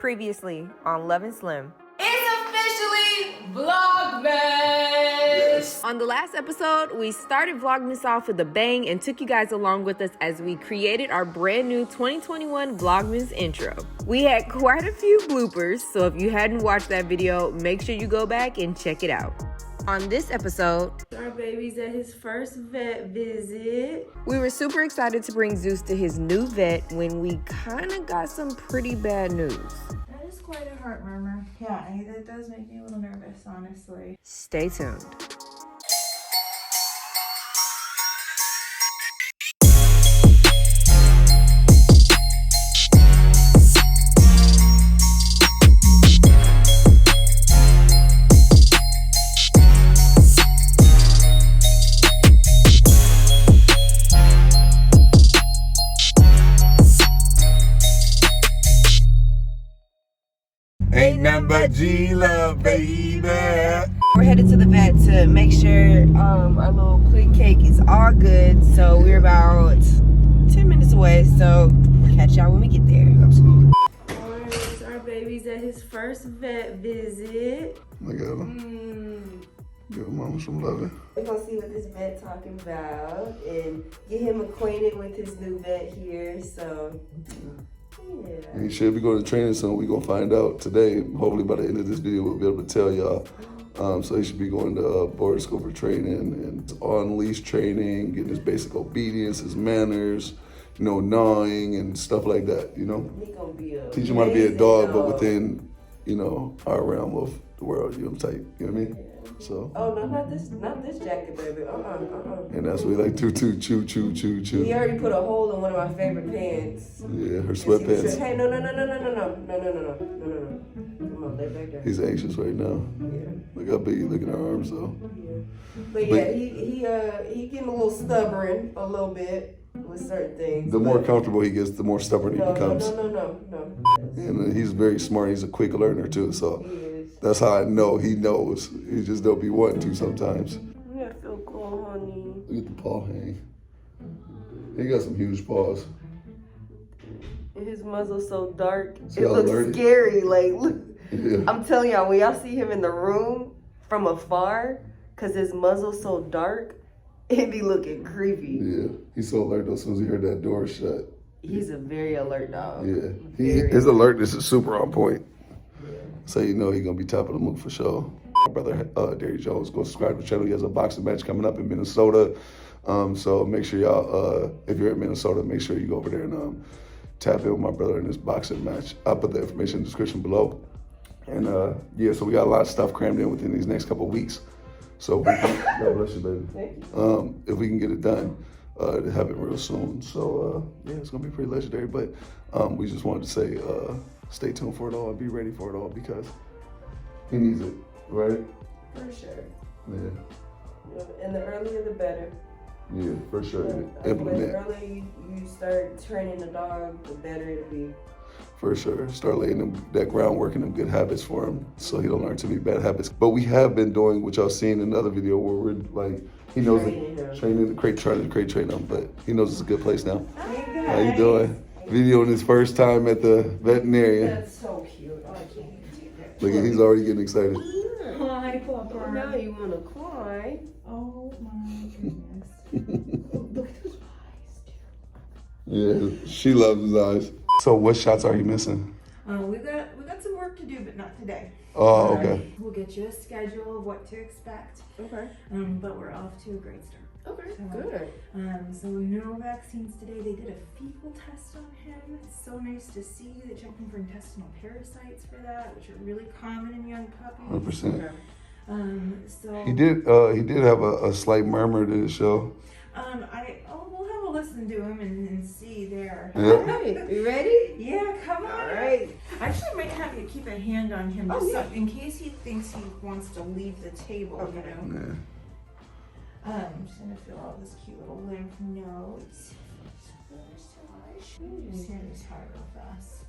Previously on Love and Slim. It's officially Vlogmas! Yes. On the last episode, we started Vlogmas off with a bang and took you guys along with us as we created our brand new 2021 Vlogmas intro. We had quite a few bloopers, so if you hadn't watched that video, make sure you go back and check it out. On this episode, our baby's at his first vet visit. We were super excited to bring Zeus to his new vet when we kind of got some pretty bad news. That is quite a heart murmur. Yeah, that does make me a little nervous, honestly. Stay tuned. Ain't nothing but G-Love, baby. We're headed to the vet to make sure our little quick cake is all good. So we're about 10 minutes away. So we'll catch y'all when we get there. Absolutely. Alright, our baby's at his first vet visit. Look at him. Give mama some loving. We're gonna see what this vet talking about and get him acquainted with his new vet here. So yeah. He should be going to training soon. We're going to find out today. Hopefully by the end of this video, we'll be able to tell y'all. So he should be going to board school for training and on-leash training, getting his basic obedience, his manners, you know, gnawing and stuff like that, you know? He gonna be a teach him how to be a dog, but within, you know, our realm of the world, you know what I'm saying? You know what I mean? So. Oh, no, not this jacket, baby. And that's what he like, chew. He already put a hole in one of my favorite pants. Yeah, her sweatpants. Hey, no. Come on, lay back down. He's anxious right now. Yeah. Look how big he look in her arms, though. Yeah. But yeah, he getting a little stubborn a little bit with certain things. The more comfortable he gets, the more stubborn he becomes. No. And he's very smart. He's a quick learner, too, so. He is. That's how I know he knows. He just don't be wanting to sometimes. Yeah, I feel cool, honey. Look at the paw hang. He got some huge paws. And his muzzle's so dark. See It how looks alerted? scary. Like, look. Yeah. I'm telling y'all, when y'all see him in the room from afar, because his muzzle's so dark, it be looking creepy. Yeah. He's so alert though, as soon as he heard that door shut. He's a very alert dog. Yeah. His alertness is super on point. So you know he's gonna be top of the move for sure. My brother Derry Jones, go subscribe to the channel. He has a boxing match coming up in Minnesota. So make sure y'all, if you're in Minnesota, make sure you go over there and tap in with my brother in this boxing match. I'll put the information in the description below. And yeah, so we got a lot of stuff crammed in within these next couple of weeks. So we can, God bless you, baby. Thank you. If we can get it done, to have it real soon. So yeah, it's gonna be pretty legendary. But we just wanted to say, stay tuned for it all and be ready for it all because he needs it, right? For sure. Yeah. And the earlier the better. Yeah, for sure. The earlier you start training the dog, the better it'll be. For sure. Start laying that groundwork and them good habits for him so he don't learn too many bad habits. But we have been doing what y'all seen in another video where we're like, he knows training the crate train him, but he knows it's a good place now. Hey, How you doing? Videoing his first time at the veterinarian. That's so cute. Oh, I can't take that. Look, he's already getting excited. Hi, Papa. Now you want to cry. Oh my goodness. Look at those eyes, Yeah, she loves his eyes. So what shots are you missing? We got some work to do, but not today. Oh, okay. We'll get you a schedule of what to expect. Okay. But we're off to a great start. Okay, So, good. So no vaccines today. They did a fecal test on him. It's so nice to see. They checked him for intestinal parasites for that, which are really common in young puppies. 100%. So He did have a slight murmur to the show. we'll have a listen to him and see there. Yeah. All right, you ready? Yeah, come on. All right. I actually might have you keep a hand on him Oh, just yeah. so, in case he thinks he wants to leave the table, Okay. you know. Yeah. I'm just gonna fill out this cute little lymph nodes. Just hear this heart real fast.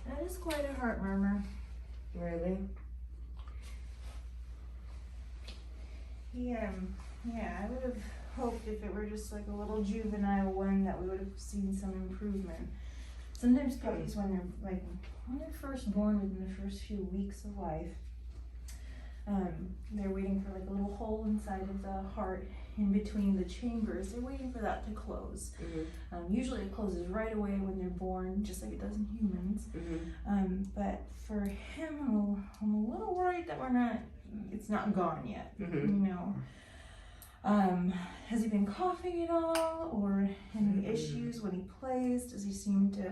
That is quite a heart murmur. Really? Yeah, I would have hoped if it were just like a little juvenile one that we would have seen some improvement. Sometimes puppies, when they're first born, within the first few weeks of life, they're waiting for like a little hole inside of the heart in between the chambers. They're waiting for that to close. Usually it closes right away when they're born, just like it does in humans. But for him, I'm a little worried that it's not gone yet, you know. Has he been coughing at all, or any issues when he plays? Does he seem to,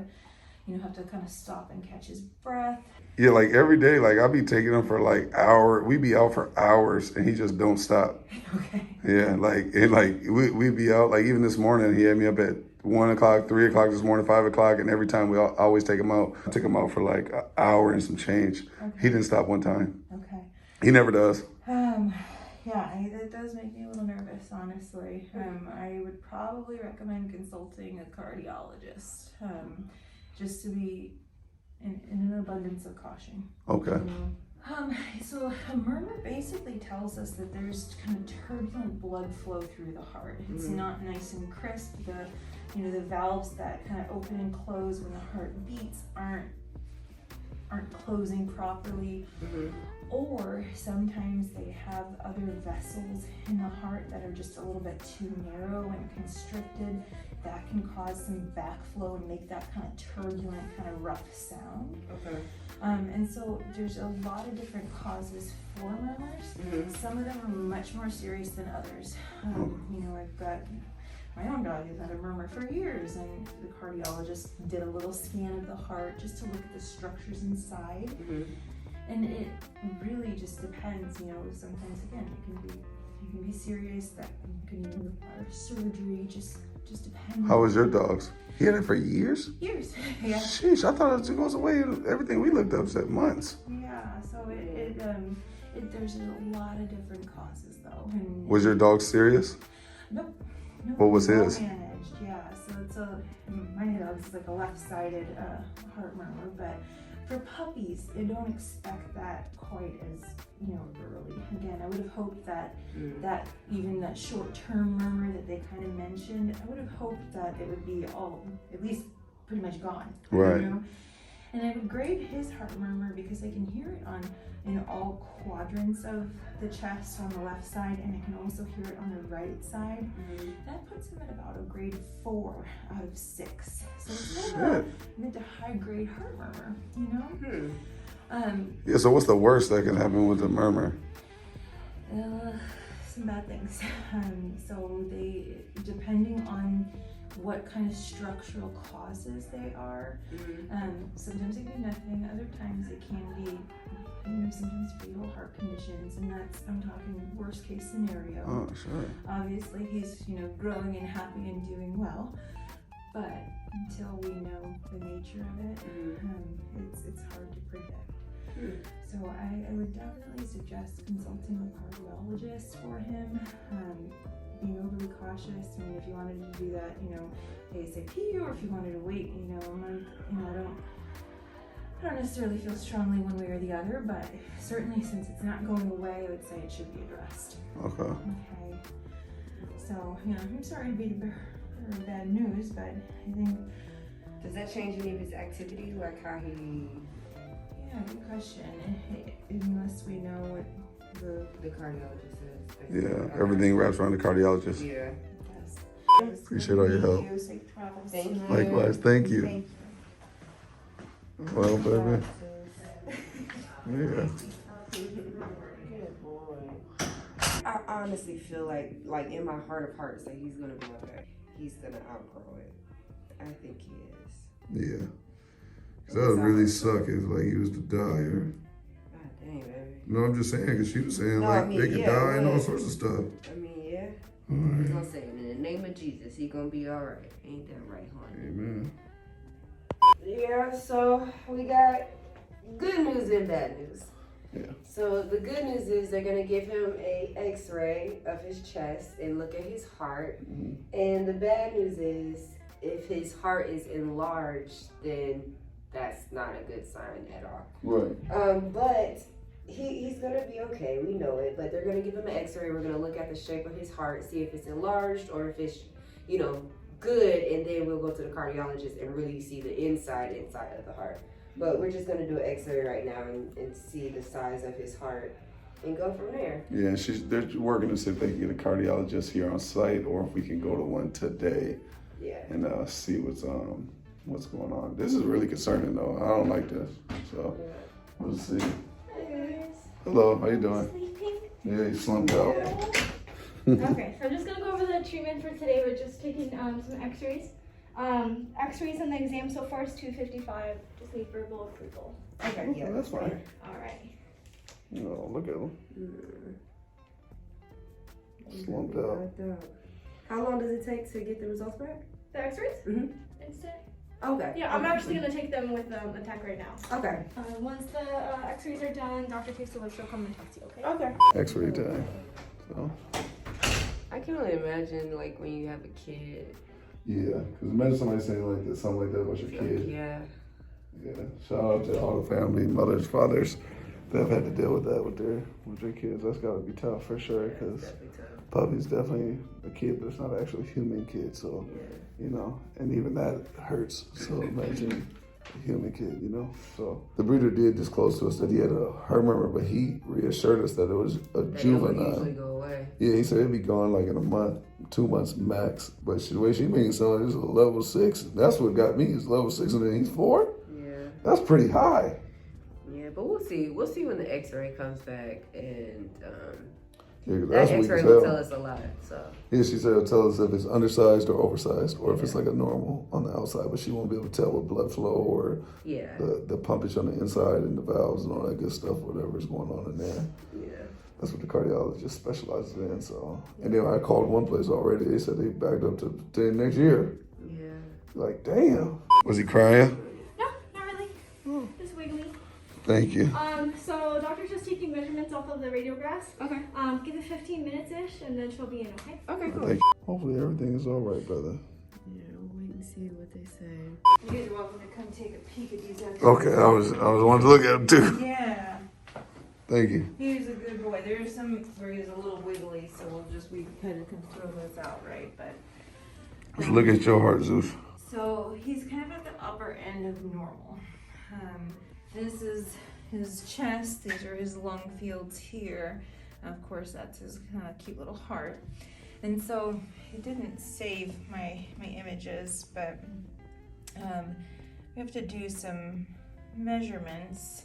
have to kind of stop and catch his breath? Yeah, like every day, like I'll be taking him for like hour. We be out for hours, and he just don't stop. Okay. Yeah, we be out. Like even this morning, he had me up at 1 o'clock, 3 o'clock this morning, 5 o'clock, and every time we always take him out. I took him out for like an hour and some change. Okay. He didn't stop one time. Okay. He never does. Yeah, it does make me a little nervous, honestly. I would probably recommend consulting a cardiologist, just to be in an abundance of caution. Okay. So a murmur basically tells us that there's kind of turbulent blood flow through the heart. It's not nice and crisp. The valves that kind of open and close when the heart beats aren't closing properly. Or sometimes they have other vessels in the heart that are just a little bit too narrow and constricted. That can cause some backflow and make that kind of turbulent, kind of rough sound. Okay. And so there's a lot of different causes for murmurs. Some of them are much more serious than others. I've got my own dog who's had a murmur for years, and the cardiologist did a little scan of the heart just to look at the structures inside. And it really just depends, sometimes again it can be serious, that can even require surgery, just depends. How was your dog's? He had it for years? Years, yeah. Sheesh, I thought it goes away. Everything we looked up said months. Yeah, so there's a lot of different causes though. And Was your dog serious? Nope. What was well his? Managed, yeah. So my dog's like a left-sided heart murmur, but for puppies, I don't expect that quite as early. Again, I would have hoped that even that short-term murmur that they kind of mentioned, I would have hoped that it would be all at least pretty much gone. Right. And I would grade his heart murmur because I can hear it in all quadrants of the chest on the left side, and I can also hear it on the right side. That puts him at about a grade 4 out of 6. So it's kind of a mid to high grade heart murmur, Yeah, so what's the worst that can happen with a murmur? Some bad things. So they, depending on what kind of structural causes they are, sometimes it can be nothing, other times it can be sometimes fatal heart conditions, and that's, I'm talking worst case scenario. Oh, sure. Obviously he's growing and happy and doing well, but until we know the nature of it, it's hard to predict. So I would definitely suggest consulting a cardiologist for him. Being overly cautious. I mean, if you wanted to do that, ASAP, or if you wanted to wait, a month, I don't necessarily feel strongly one way or the other, but certainly since it's not going away, I would say it should be addressed. Okay. Okay. So, I'm sorry to be the bearer of bad news, but I think. Does that change any of his activities, like how he? Yeah, good question. Unless we know what the cardiologist says. Yeah, everything wraps around the cardiologist. Yeah. Yes. Appreciate all your help. Safe travels. Thank you. Likewise, thank you. Thank you. Well, baby. Yeah. Good boy. I honestly feel like in my heart of hearts that he's gonna be okay. He's gonna outgrow it. I think he is. Yeah. 'Cause that would really suck if like he was to die or. God dang, baby. No, I'm just saying because she was saying No, like I mean, they could yeah, die and all but- sorts of stuff. I mean, yeah. All He's right. gonna say, in the name of Jesus, he gonna be all right. Ain't that right, honey? Amen. Yeah, so we got good news and bad news. Yeah. So the good news is they're gonna give him a X-ray of his chest and look at his heart. And the bad news is if his heart is enlarged, then that's not a good sign at all. Right. But He's gonna be okay, we know it, but they're gonna give him an x-ray. We're gonna look at the shape of his heart, see if it's enlarged or if it's, you know, good, and then we'll go to the cardiologist and really see the inside of the heart. But we're just gonna do an x-ray right now and see the size of his heart and go from there. Yeah, they're working to see if they can get a cardiologist here on site or if we can go to one today. Yeah. And see what's going on. This is really concerning though. I don't like this. So we'll see. Hello, how you doing? Sleeping? Yeah, you slumped out. Okay, so I'm just gonna go over the treatment for today. We're just taking some x-rays. X-rays on the exam so far is 255. Just need verbal approval. Okay, yeah, that's fine. Alright. No, look at him. Slumped out. How long does it take to get the results back? The x-rays? Mm-hmm. Instant. Okay. Yeah, I'm actually gonna take them with a tech right now. Okay. Once the x-rays are done, Dr. Casey she'll come and talk to you, okay? Okay. X-ray time. So I can only imagine like when you have a kid. yeah, because imagine somebody saying like that, something like that about your kid. Yeah. Yeah. Shout out to all the family, mothers, fathers that have had to deal with that with their kids. That's gotta be tough for sure. Because Definitely tough. puppy's definitely a kid, but it's not actually a human kid. So, you know, and even that hurts. So imagine a human kid, you know. So the breeder did disclose to us that he had a MURMUR, but he reassured us that it was a They juvenile. don't usually go away. Yeah, he said it'd be gone like in a month, 2 months max. But the way she made it sound like it's a level 6. That's what got me, is level 6, and then he's 4. Yeah. That's pretty high. Yeah, but we'll see. We'll see when the x-ray comes back, and Yeah, 'cause that that's weak x-ray as will hell. tell us a lot, so. Yeah, she said it'll tell us if it's undersized or oversized, or if it's like a normal on the outside, but she won't be able to tell with blood flow or Yeah. the pumpage on the inside and the valves and all that good stuff, whatever's going on in there. Yeah. That's what the cardiologist specializes in. So, and then I called one place already. They said they backed up to the next year. Yeah. Like, damn. Was he crying? No, not really. Just wiggly. Thank you. So doctor's just taking measurements off of the radiographs. Okay. Give it 15 minutes-ish and then she'll be in, okay? Okay, cool. Thank you. Hopefully everything is all right, brother. Yeah, we'll wait and see what they say. You guys are welcome to come take a peek at these extras. Okay, I was wanting to look at him too. Yeah, Thank you. he's a good boy. There's some where he's a little wiggly, so we kind of can throw those out, right? But Let's look at your heart, Zeus. so he's kind of at the upper end of normal. This is his chest. These are his lung fields here. Of course, that's his kind of cute little heart. And so it didn't save my images, but we have to do some measurements.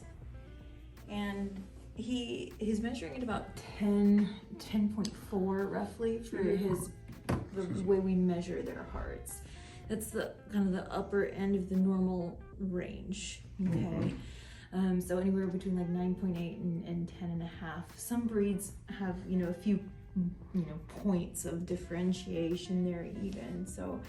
And he's measuring at about 10.4 roughly for the way we measure their hearts. That's the kind of the upper end of the normal range. Okay. So anywhere between like 9.8 and 10.5. Some breeds have, a few, points of differentiation there even. So,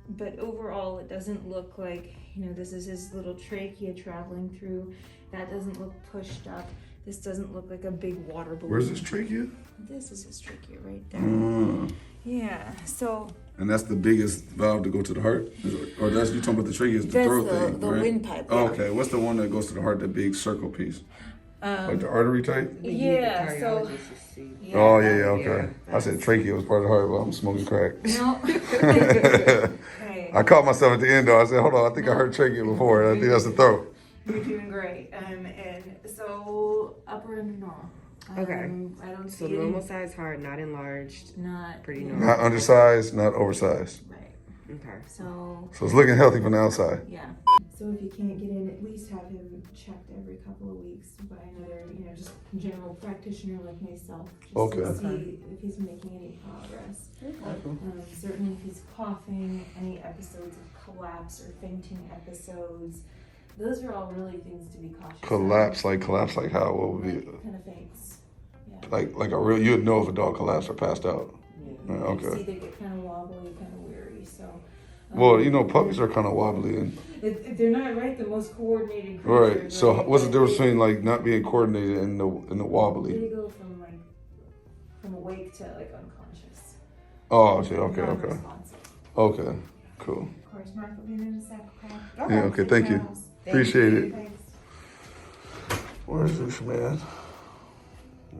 but overall it doesn't look like, this is his little trachea traveling through. That doesn't look pushed up. This doesn't look like a big water balloon. Where's his trachea? This is his trachea right there. Yeah, so And that's the biggest valve to go to the heart? Or that's, you talking about the trachea is the that's throat the thing, right? windpipe. Oh, okay, what's the one that goes to the heart, that big circle piece? Like the artery type? Yeah, so Oh, yeah, okay. I said trachea was part of the heart, but I'm smoking crack. no. Okay. I caught myself at the end, though. I said, hold on, I think I heard trachea before, and I think that's the throat. You're doing great. And so upper end of normal. Okay. I don't So see normal size heart, not enlarged. Not Pretty yeah. normal. Not undersized, not oversized. Right. Okay. So So it's looking healthy from the outside. yeah. So if you can't get in, at least have him checked every couple of weeks by another, just general practitioner like myself. Just Okay. To see if he's making any progress. Certainly if he's coughing, any episodes of collapse or fainting episodes, those are all really things to be cautious of. Collapse like how? What would be? Kind of faints. Yeah. Like a real, you'd know if a dog collapsed or passed out. Yeah. You Okay. see they get kind of wobbly, kind of weary. So. Well, puppies are kind of wobbly. And, They're not the most coordinated right. creatures. So right? what's the difference between like not being coordinated and the wobbly? They go from awake to unconscious. Oh, shit. Okay. Okay. Non-responsive. Okay. Cool. Of course, Martha will be in a sec. Yeah. Okay. Thank you. Appreciate it. Thanks. Where's this man?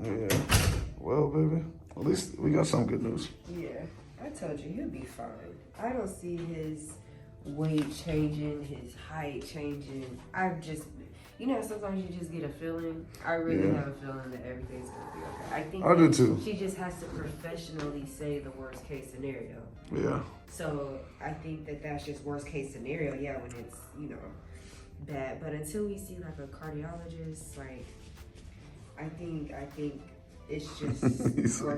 Yeah. Well, baby, at least we got some good news. Yeah, I told you he'll be fine. I don't see his weight changing, his height changing. I've just, you know, sometimes you just get a feeling. I really have a feeling that everything's gonna be okay. I think I do too. She just has to professionally say the worst case scenario. Yeah. So I think that that's just worst case scenario. Yeah, when it's, you know, bad. But until we see like a cardiologist, like I think it's just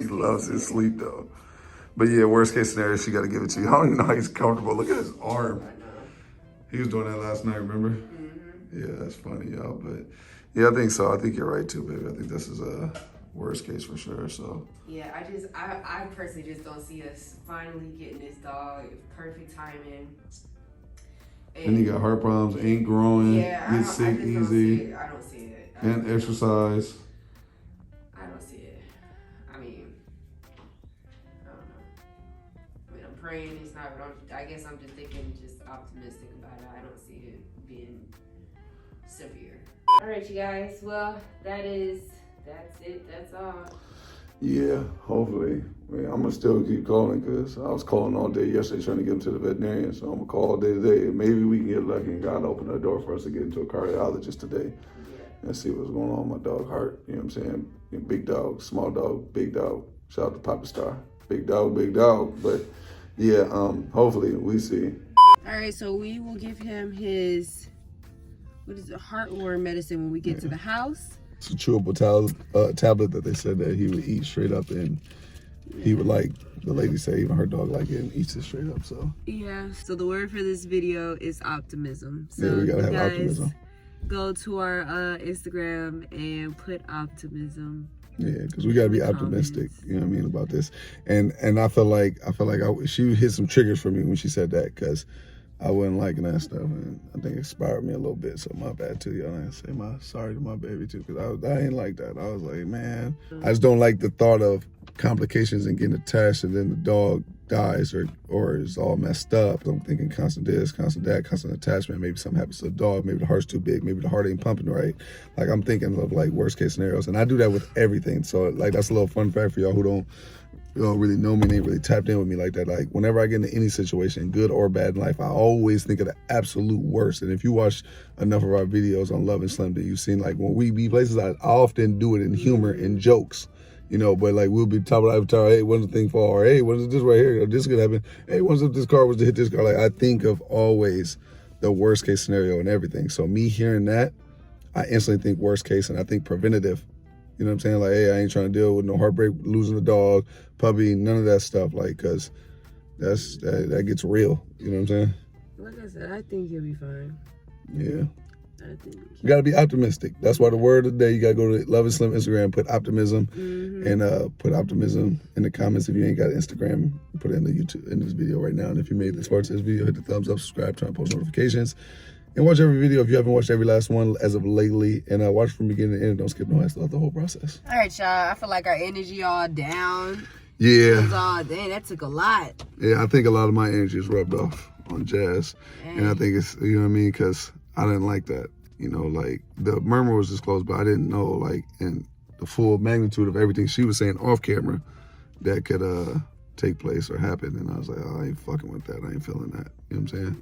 he loves his sleep though. But yeah, worst case scenario, she got to give it to you. I don't even know how he's comfortable. Look at his arm. He was doing that last night, remember? Mm-hmm. Yeah, that's funny, y'all. But yeah, I think so. I think you're right too, baby. I think this is a worst case for sure. So yeah, I personally just don't see us finally getting this dog. Perfect timing. And he got heart problems, ain't growing, gets sick easy. I don't see it. And exercise. I don't see it. I mean, I don't know. I mean, I'm praying it's not, but I guess I'm just thinking, just optimistic about it. I don't see it being severe. All right, you guys. Well, that's it. That's all. Yeah, hopefully. I mean, I'm going to still keep calling because I was calling all day yesterday trying to get him to the veterinarian. So I'm going to call all day today. And maybe we can get lucky and God open the door for us to get into a cardiologist today and see what's going on with my dog heart. You know what I'm saying? Big dog, small dog, big dog. Shout out to Papa Star. Big dog, big dog. But yeah, hopefully we see. All right, so we will give him his, heartworm medicine when we get to the house. It's a chewable tablet that they said that he would eat straight up, and he would like, the lady said even her dog like it and eats it straight up. So yeah, so the word for this video is optimism. So yeah, we gotta have optimism. Go to our Instagram and put optimism. Yeah, because we gotta be optimistic, you know what I mean, about this. And I feel like she hit some triggers for me when she said that, because I wasn't liking that stuff, and I think it inspired me a little bit. So my bad too, y'all. I say sorry to my baby too, because I ain't like that. I was like, man, I just don't like the thought of complications and getting attached, and then the dog dies or is all messed up. I'm thinking constant this, constant that, constant attachment. Maybe something happens to the dog. Maybe the heart's too big. Maybe the heart ain't pumping right. Like, I'm thinking of like worst case scenarios, and I do that with everything. So like, that's a little fun fact for y'all who don't really know me and ain't really tapped in with me like that. Like, whenever I get into any situation, good or bad in life, I always think of the absolute worst. And if you watch enough of our videos on Love and Slim, then you've seen like when we be places, I often do it in humor and jokes, you know, but like we'll be top of the avatar, hey, when's the thing fall? Or hey, when's this right here? Or this could happen. Hey, when's if this car was to hit this car? Like, I think of always the worst case scenario and everything. So me hearing that, I instantly think worst case, and I think preventative. You know what I'm saying? Like, hey, I ain't trying to deal with no heartbreak, losing a dog, puppy, none of that stuff. Like, because that gets real. You know what I'm saying? Like I said, I think he'll be fine. Yeah. I think. You got to be optimistic. That's why the word of the day, you got to go to Love and Slim Instagram, put optimism, and put optimism in the comments. If you ain't got Instagram, put it in the YouTube, in this video right now. And if you made this part of this video, hit the thumbs up, subscribe, turn on post notifications. And watch every video if you haven't watched every last one as of lately. And watch from beginning to end. Don't skip no ass throughout the whole process. All right, y'all. I feel like our energy all down. Yeah. Dang, that took a lot. Yeah, I think a lot of my energy is rubbed off on Jazz. Dang. And I think it's, you know what I mean? Because I didn't like that. You know, like, the murmur was disclosed, but I didn't know, like, in the full magnitude of everything she was saying off camera that could take place or happen. And I was like, oh, I ain't fucking with that. I ain't feeling that. You know what I'm saying?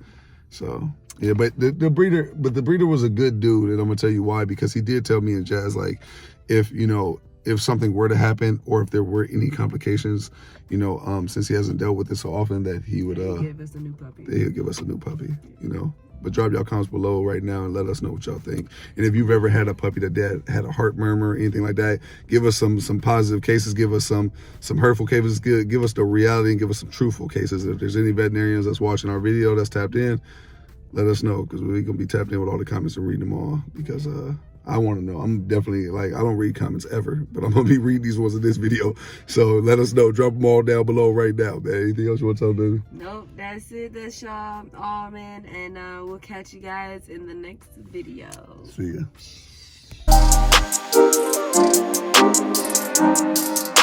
So, yeah, but the breeder was a good dude, and I'm gonna tell you why, because he did tell me and Jazz, like, if something were to happen or if there were any complications, you know, since he hasn't dealt with it so often, that he would give us a new puppy. He'll give us a new puppy, you know. But drop y'all comments below right now and let us know what y'all think. And if you've ever had a puppy that had a heart murmur or anything like that, give us some positive cases, give us some hurtful cases, give us the reality and give us some truthful cases. If there's any veterinarians that's watching our video that's tapped in, let us know, because we're going to be tapped in with all the comments and reading them all, because I want to know. I'm definitely, like, I don't read comments ever, but I'm going to be reading these ones in this video. So let us know. Drop them all down below right now, man. Anything else you want to tell them, baby? Nope, that's it. That's y'all. Oh, man. And we'll catch you guys in the next video. See ya.